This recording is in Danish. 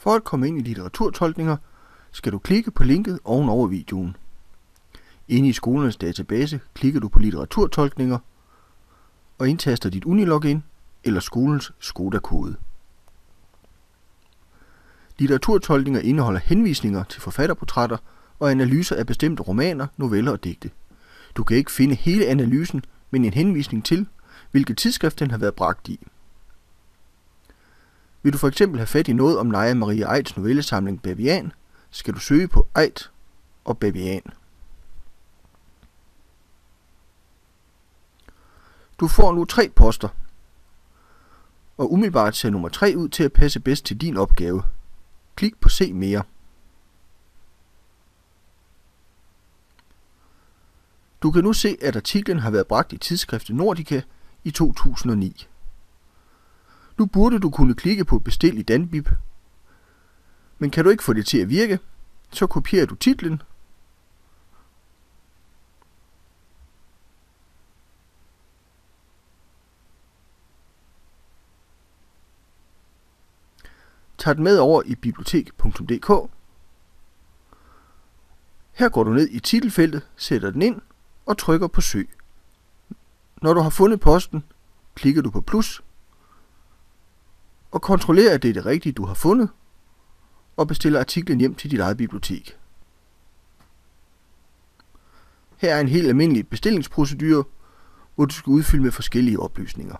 For at komme ind i litteraturtolkninger, skal du klikke på linket ovenover videoen. Inde i skolernes database klikker du på litteraturtolkninger og indtaster dit Unilogin eller skolens Skoda-kode. Litteraturtolkninger indeholder henvisninger til forfatterportrætter og analyser af bestemte romaner, noveller og digte. Du kan ikke finde hele analysen, men en henvisning til, hvilket tidsskrift den har været bragt i. Vil du for eksempel have fat i noget om Naja Marie Aidts novellesamling Bavian, skal du søge på Aidt og Bavian. Du får nu 3 poster, og umiddelbart ser nummer 3 ud til at passe bedst til din opgave. Klik på Se mere. Du kan nu se, at artiklen har været bragt i tidsskriftet Nordica i 2009. Nu burde du kunne klikke på Bestil i Danbib, men kan du ikke få det til at virke, så kopierer du titlen tager den med over i bibliotek.dk. Her går du ned i titelfeltet, sætter den ind og trykker på Søg. Når du har fundet posten, klikker du på plus og kontrollerer, at det er det rigtige, du har fundet, og bestiller artiklen hjem til dit eget bibliotek. Her er en helt almindelig bestillingsprocedure, hvor du skal udfylde med forskellige oplysninger.